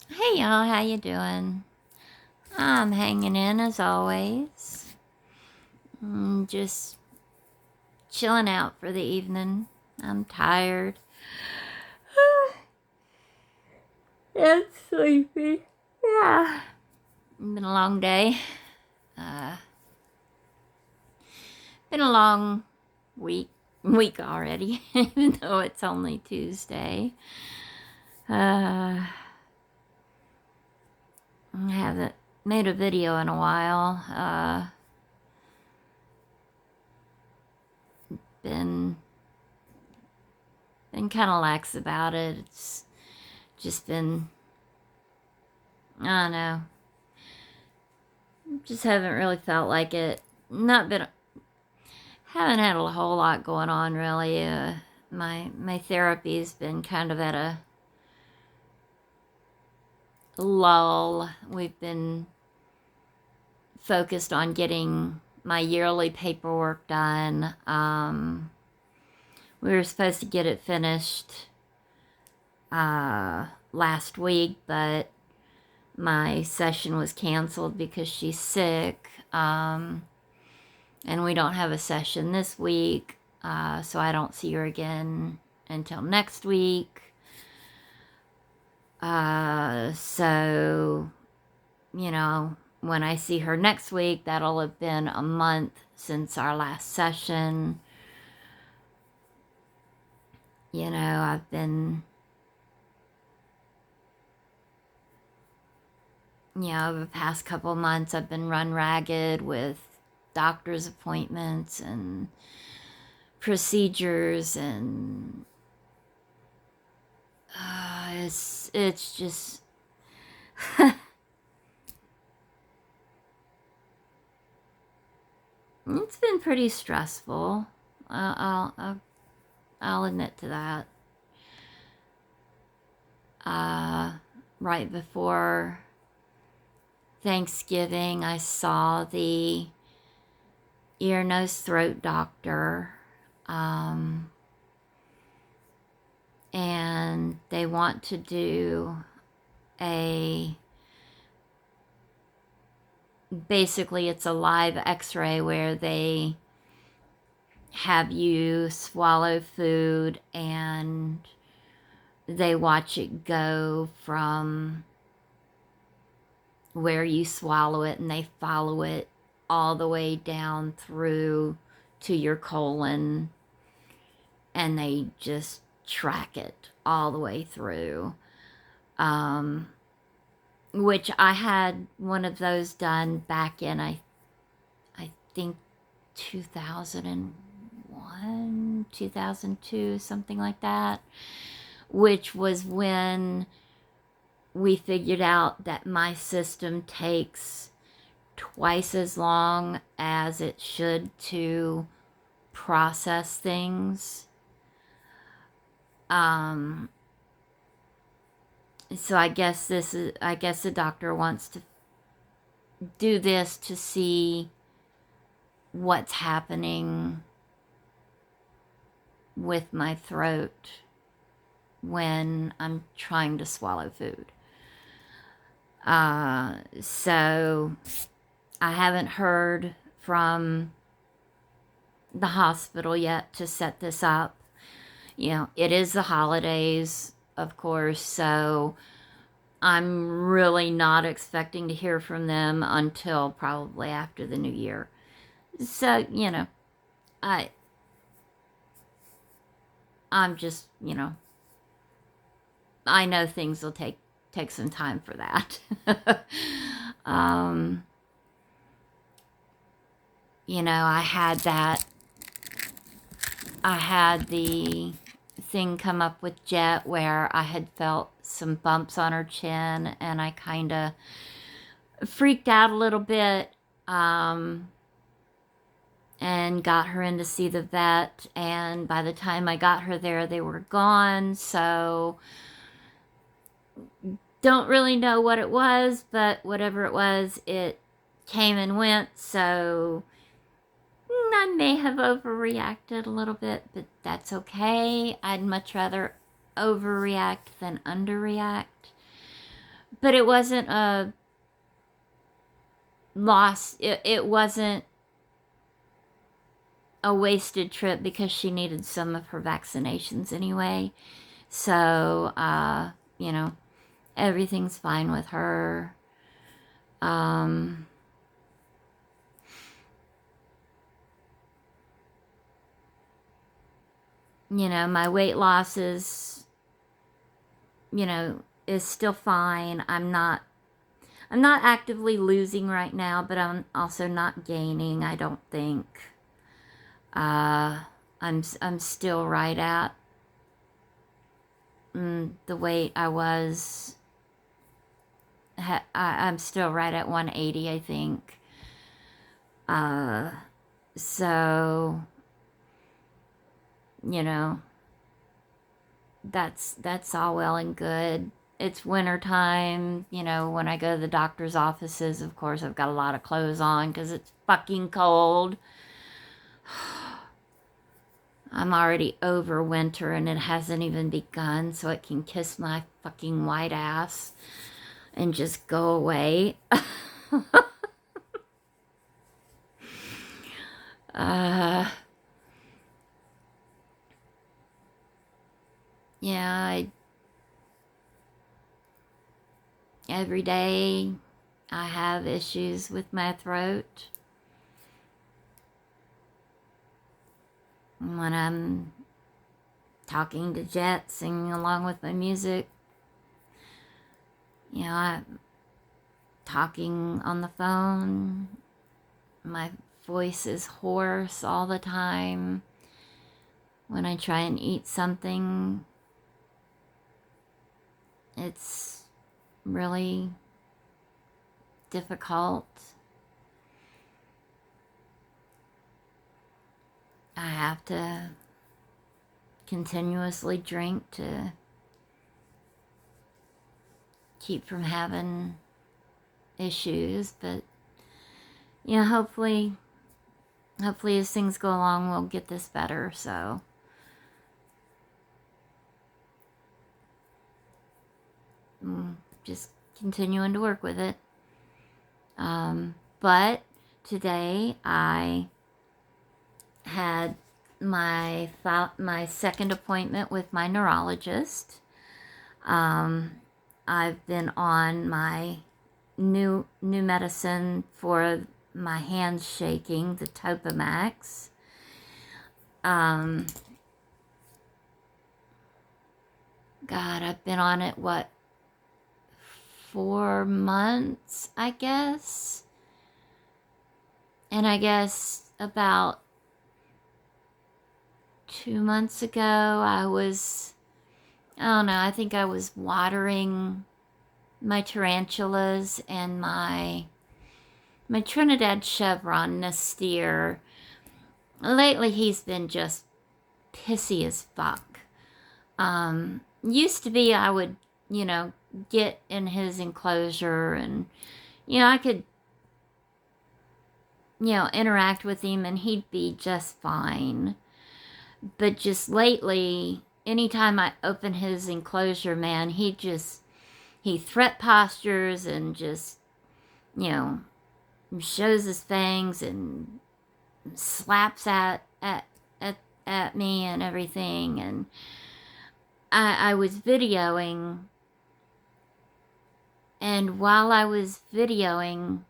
Hey y'all, how you doing? I'm hanging in as always. Just chilling out for the evening. I'm tired. And sleepy. Yeah. Been a long day. Uh, been a long week already, even though it's only Tuesday. I haven't made a video in a while. Been kind of lax about it. It's just been, I don't know, just haven't really felt like it. Not been, haven't had a whole lot going on really. My therapy's been kind of at a lull. We've been focused on getting my yearly paperwork done. We were supposed to get it finished last week, but my session was canceled because she's sick. And we don't have a session this week, so I don't see her again until next week. So, when I see her next week, that'll have been a month since our last session. I've been, over the past couple months, I've been run ragged with doctor's appointments and procedures, and it's just it's been pretty stressful. I'll admit to that. Right before Thanksgiving, I saw the ear, nose, throat doctor. And they want to do basically it's a live x-ray where they have you swallow food and they watch it go from where you swallow it, and they follow it all the way down through to your colon, and they just track it all the way through. Which I had one of those done back in, I think 2001, 2002, something like that, which was when we figured out that my system takes twice as long as it should to process things. So I guess the doctor wants to do this to see what's happening with my throat when I'm trying to swallow food. So I haven't heard from the hospital yet to set this up. It is the holidays, of course, so I'm really not expecting to hear from them until probably after the new year. So, I'm just, I know things will take some time for that. I had the thing come up with Jet where I had felt some bumps on her chin, and I kind of freaked out a little bit, and got her in to see the vet, and by the time I got her there, they were gone. So don't really know what it was, but whatever it was, it came and went. So I may have overreacted a little bit, but that's okay. I'd much rather overreact than underreact. but it wasn't a loss. It wasn't a wasted trip because she needed some of her vaccinations anyway. So, you know, everything's fine with her. Um, you know, my weight loss is, you know, is still fine. I'm not actively losing right now, but I'm also not gaining, I don't think. I'm still right at the weight I was. I'm still right at 180, I think. So, you know, that's all well and good. It's winter time, you know, when I go to the doctor's offices, of course, I've got a lot of clothes on because it's fucking cold. I'm already over winter and it hasn't even begun, so it can kiss my fucking white ass and just go away. uh, yeah, every day I have issues with my throat. When I'm talking to Jet, singing along with my music, you know, I'm talking on the phone, my voice is hoarse all the time. When I try and eat something, it's really difficult. I have to continuously drink to keep from having issues, but you know, hopefully as things go along, we'll get this better. So just continuing to work with it. But today I had my second appointment with my neurologist. I've been on my new medicine for my hands shaking, the Topamax. God, I've been on it, 4 months, I guess. And I guess about 2 months ago, I don't know, I think I was watering my tarantulas and my Trinidad Chevron Nastir. Lately, he's been just pissy as fuck. Used to be I would, you know, get in his enclosure and, you know, I could, you know, interact with him and he'd be just fine. But just lately, anytime I open his enclosure, man, he threat postures and just, you know, shows his fangs and slaps at me and everything. And I was videoing, and while I was videoing,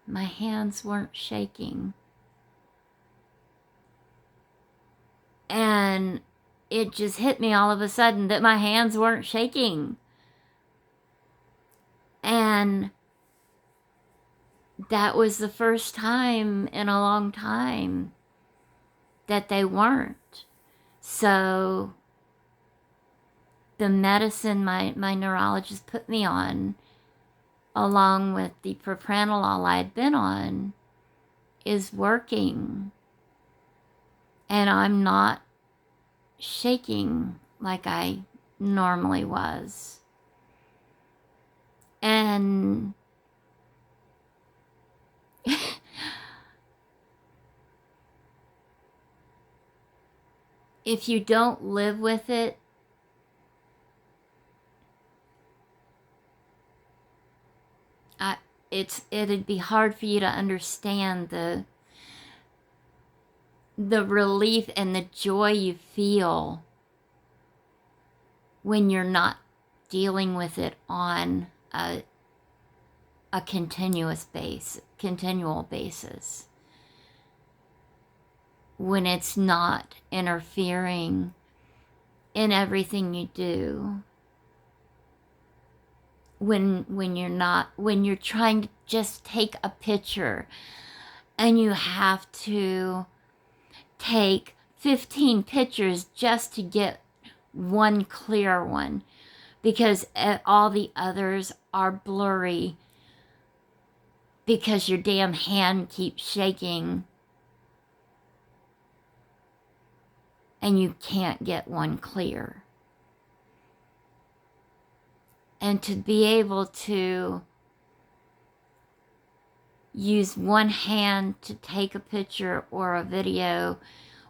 my hands weren't shaking. And it just hit me all of a sudden that my hands weren't shaking. And that was the first time in a long time that they weren't. So the medicine my neurologist put me on, along with the propranolol I had been on, is working. And I'm not shaking like I normally was. And if you don't live with it, it'd be hard for you to understand the relief and the joy you feel when you're not dealing with it on a continual basis. When it's not interfering in everything you do. When you're trying to just take a picture and you have to take 15 pictures just to get one clear one because all the others are blurry because your damn hand keeps shaking and you can't get one clear. And to be able to use one hand to take a picture or a video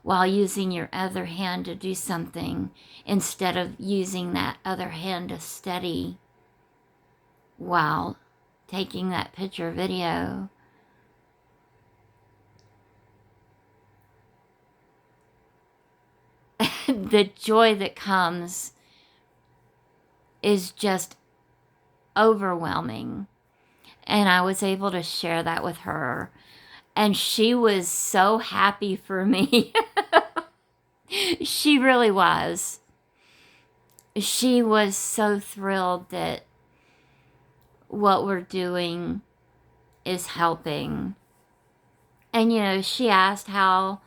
while using your other hand to do something instead of using that other hand to steady while taking that picture or video. The joy that comes is just overwhelming. And I was able to share that with her. And she was so happy for me. She really was. She was so thrilled that what we're doing is helping. And, you know, she asked how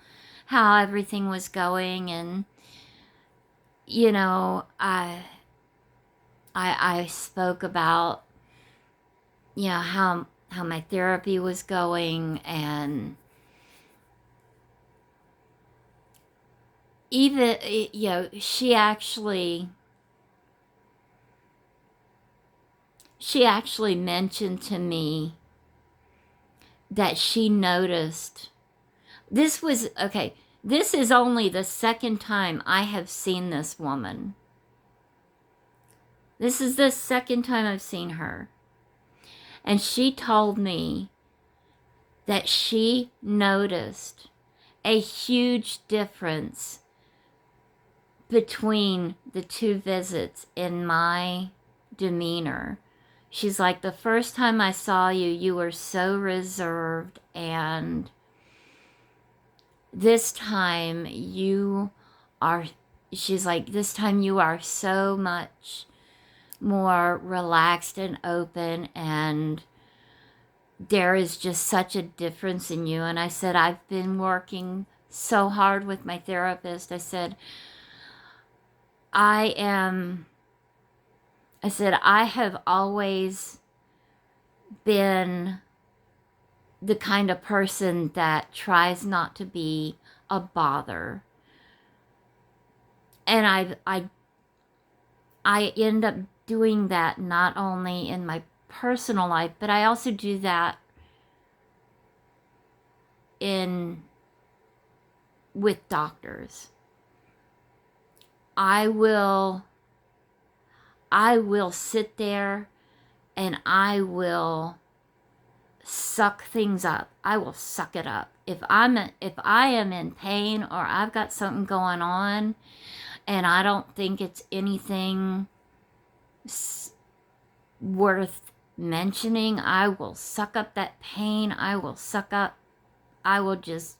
everything was going. And, you know, I spoke about, you know, how my therapy was going, and even, you know, she actually mentioned to me that she noticed, this is only the second time I have seen this woman. This is the second time I've seen her. And she told me that she noticed a huge difference between the two visits in my demeanor. She's like, the first time I saw you, you were so reserved, and this time you are, she's like, this time you are so much more relaxed and open, and there is just such a difference in you. And I said, I've been working so hard with my therapist. I said, I have always been the kind of person that tries not to be a bother. And I end up doing that not only in my personal life, but I also do that with doctors. I will sit there and I will suck things up. I will suck it up. If I am in pain or I've got something going on and I don't think it's anything worth mentioning, I will suck up that pain. I will just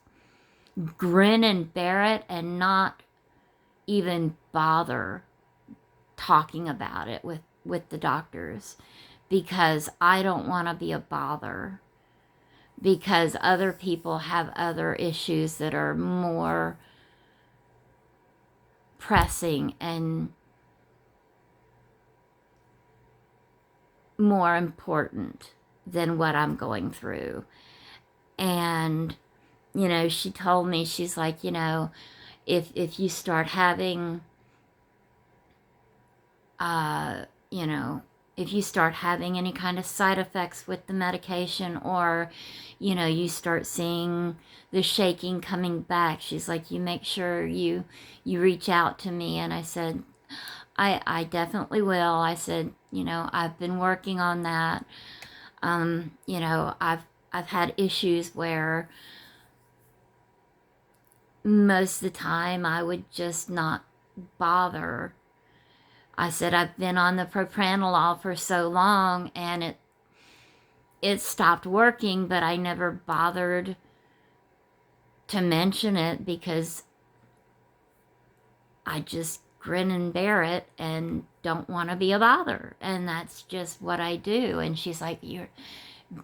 grin and bear it and not even bother talking about it with the doctors, because I don't want to be a bother, because other people have other issues that are more pressing and more important than what I'm going through. And, you know, she told me, she's like, you know, if you start having, you know, if you start having any kind of side effects with the medication, or, you know, you start seeing the shaking coming back, she's like, you make sure you reach out to me. And I said, I definitely will. I said, you know, I've been working on that. You know, I've had issues where most of the time I would just not bother. I said I've been on the propranolol for so long and it stopped working, but I never bothered to mention it because I just grin and bear it and don't want to be a bother. And that's just what I do. And she's like, "You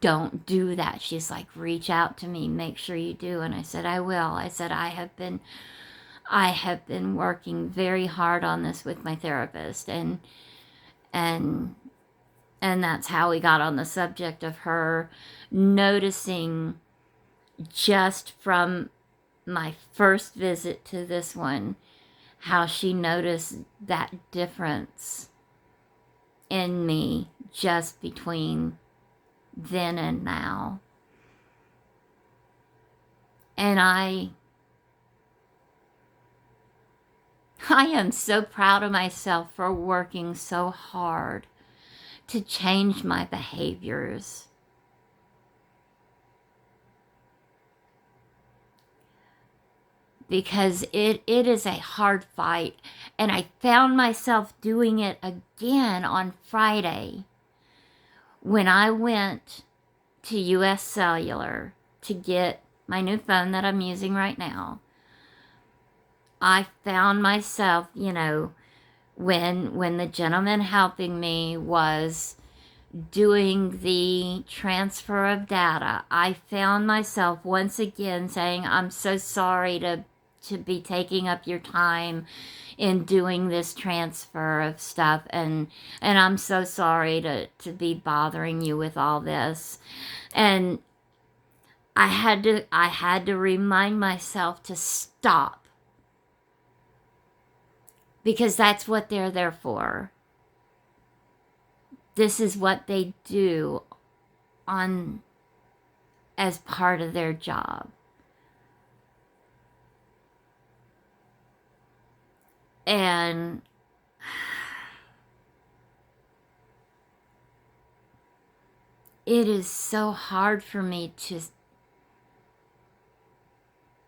don't do that." She's like, "Reach out to me, make sure you do." And I said, "I will." I said, I have been working very hard on this with my therapist, and and that's how we got on the subject of her noticing just from my first visit to this one how she noticed that difference in me just between then and now. And I am so proud of myself for working so hard to change my behaviors. Because it is a hard fight. And I found myself doing it again on Friday when I went to US Cellular to get my new phone that I'm using right now. I found myself, you know, when the gentleman helping me was doing the transfer of data, I found myself once again saying, "I'm so sorry to be taking up your time in doing this transfer of stuff, and I'm so sorry to be bothering you with all this." And I had to remind myself to stop, because that's what they're there for. This is what they do on as part of their job. And it is so hard for me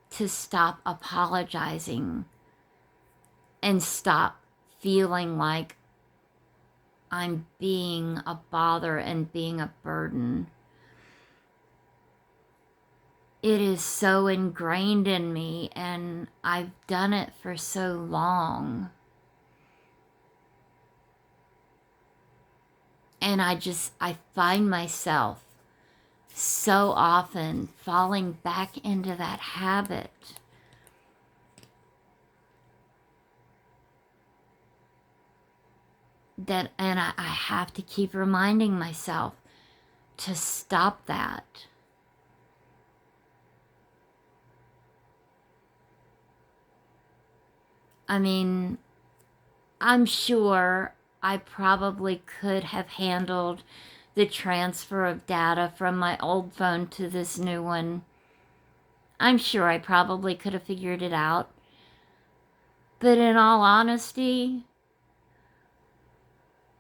to stop apologizing and stop feeling like I'm being a bother and being a burden. It is so ingrained in me, and I've done it for so long. And I find myself so often falling back into that habit. And I have to keep reminding myself to stop that. I mean, I'm sure I probably could have handled the transfer of data from my old phone to this new one. I'm sure I probably could have figured it out. But in all honesty,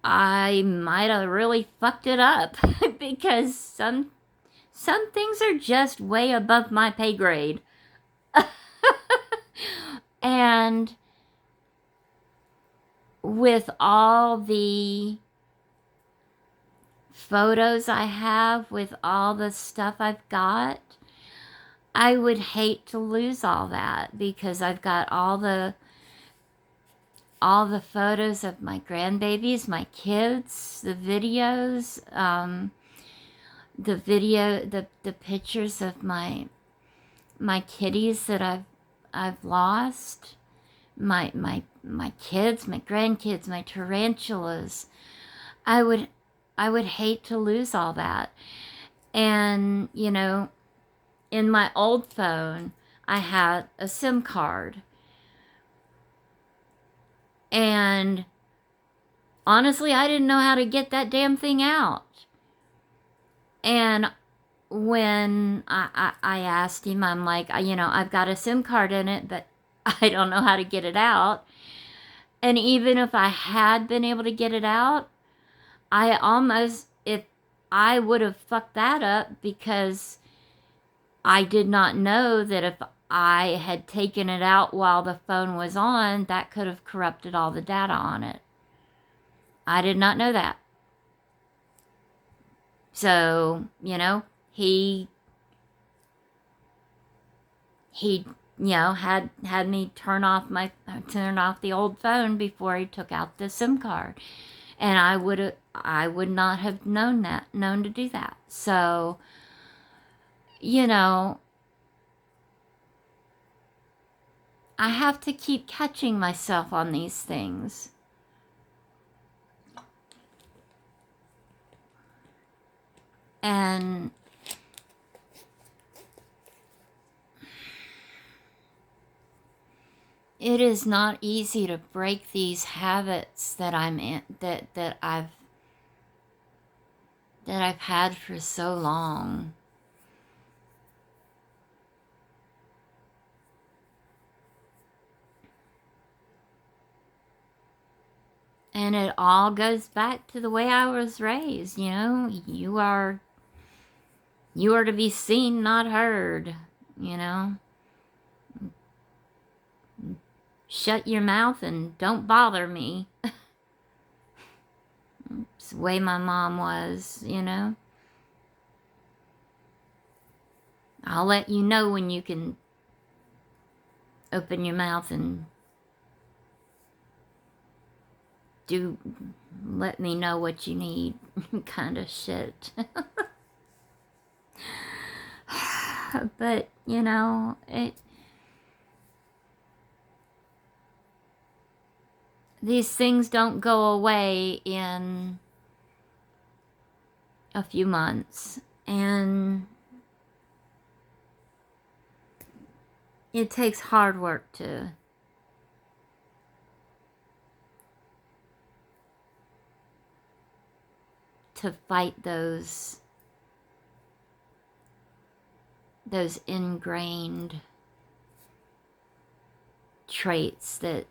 I might have really fucked it up because some things are just way above my pay grade. And with all the photos I have, with all the stuff I've got, I would hate to lose all that, because I've got all the photos of my grandbabies, my kids, the videos, the pictures of my kitties that I've lost, my kids, my grandkids, my tarantulas. I would hate to lose all that. And, you know, in my old phone, I had a SIM card. And honestly, I didn't know how to get that damn thing out. And when I asked him, I'm like, you know, I've got a SIM card in it, but I don't know how to get it out. And even if I had been able to get it out, I almost, I would have fucked that up because I did not know that if I had taken it out while the phone was on, that could have corrupted all the data on it. I did not know that. So, he had me turn off the old phone before he took out the SIM card. And I would not have known to do that. So, I have to keep catching myself on these things. And it is not easy to break these habits that I'm in, that I've had for so long. And it all goes back to the way I was raised, you are to be seen, not heard, Shut your mouth and don't bother me. It's the way my mom was, I'll let you know when you can open your mouth and let me know what you need kind of shit. But, these things don't go away in a few months, and it takes hard work to fight those ingrained traits that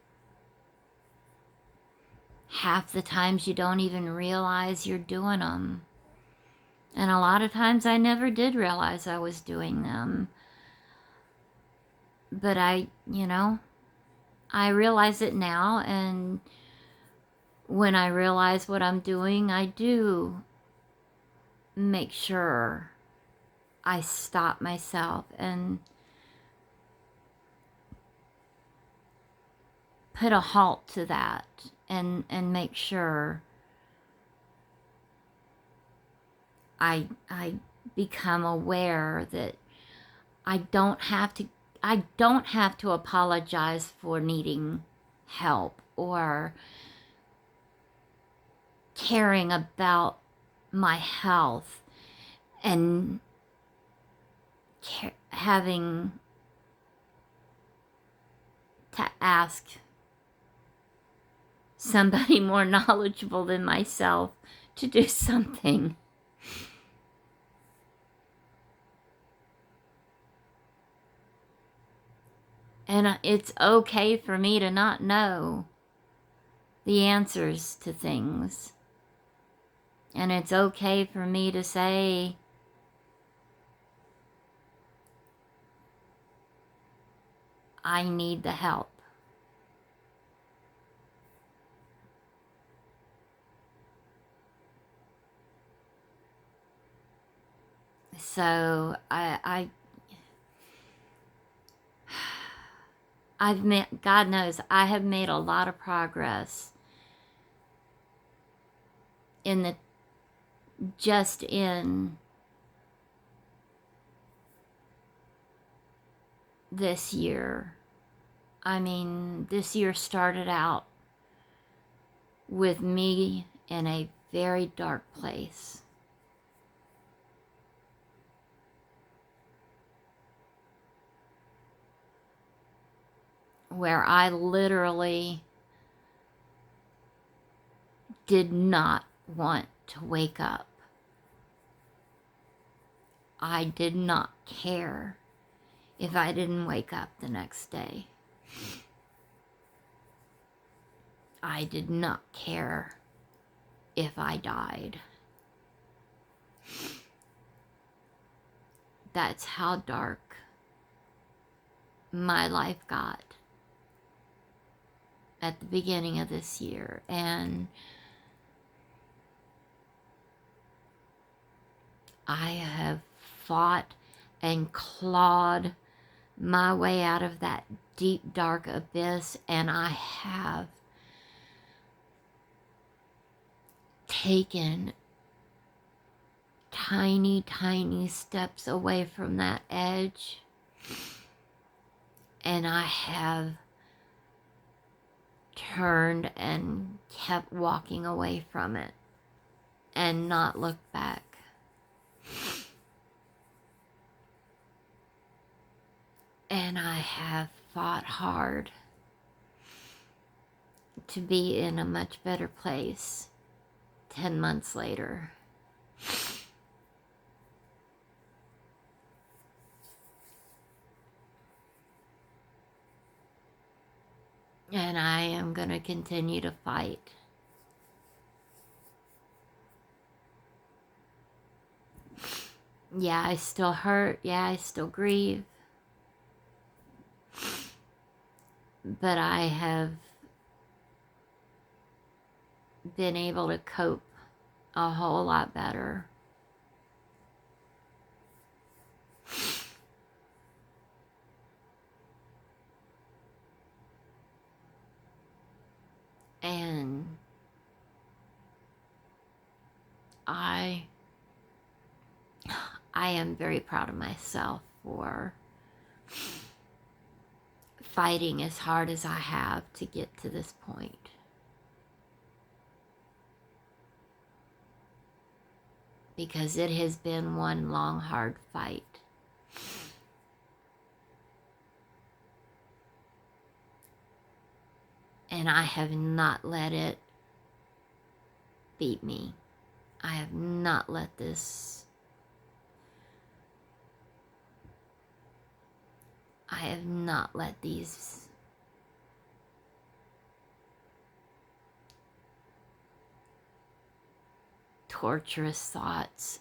half the times you don't even realize you're doing them. And a lot of times I never did realize I was doing them. But I realize it now, and when I realize what I'm doing, I do make sure I stop myself and put a halt to that, and make sure I become aware that I don't have to apologize for needing help or caring about my health and having to ask somebody more knowledgeable than myself to do something. And it's okay for me to not know the answers to things. And it's okay for me to say, I need the help. So I've met, God knows, I have made a lot of progress in this year. I mean, this year started out with me in a very dark place. Where I literally did not want to wake up. I did not care if I didn't wake up the next day. I did not care if I died. That's how dark my life got at the beginning of this year. And I have fought and clawed my way out of that deep, dark abyss, and I have taken tiny, tiny steps away from that edge, and I have turned and kept walking away from it and not looked back. And I have fought hard to be in a much better place 10 months later. And I am going to continue to fight. Yeah, I still hurt. Yeah, I still grieve. But I have been able to cope a whole lot better. And I am very proud of myself for fighting as hard as I have to get to this point. Because it has been one long, hard fight. And I have not let it beat me. I have not let this... I have not let these torturous thoughts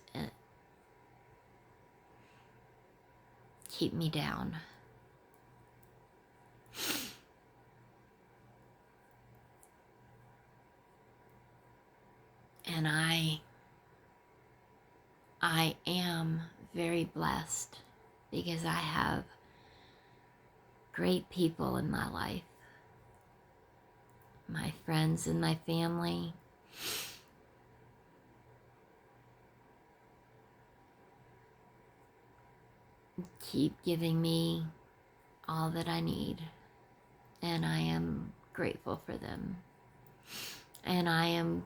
keep me down. And I am very blessed because I have great people in my life. My friends and my family. Keep giving me all that I need. And I am grateful for them. And I am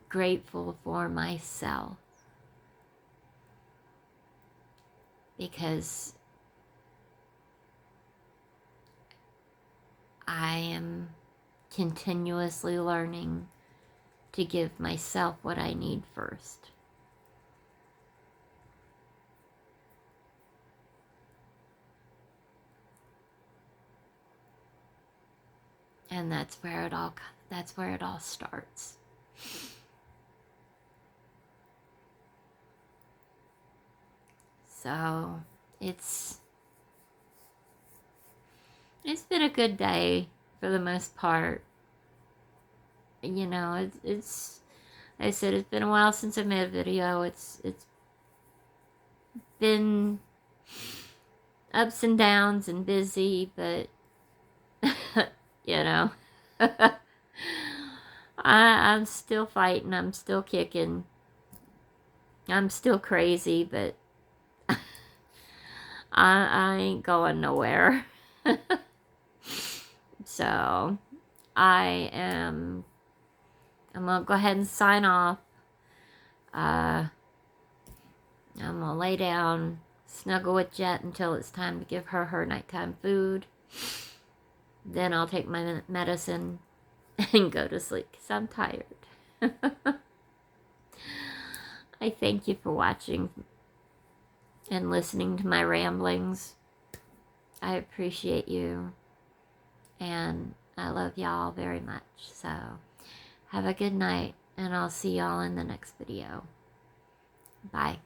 grateful for myself. Because I am continuously learning to give myself what I need first. And that's where it all starts. So it's been a good day for the most part. You know, it's like I said, it's been a while since I made a video. It's been ups and downs and busy, but you know, I'm still fighting. I'm still kicking. I'm still crazy, but I ain't going nowhere. So I'm gonna go ahead and sign off. I'm gonna lay down, snuggle with Jet until it's time to give her nighttime food. Then I'll take my medicine and go to sleep because I'm tired. I thank you for watching and listening to my ramblings. I appreciate you. And I love y'all very much. So have a good night, and I'll see y'all in the next video. Bye.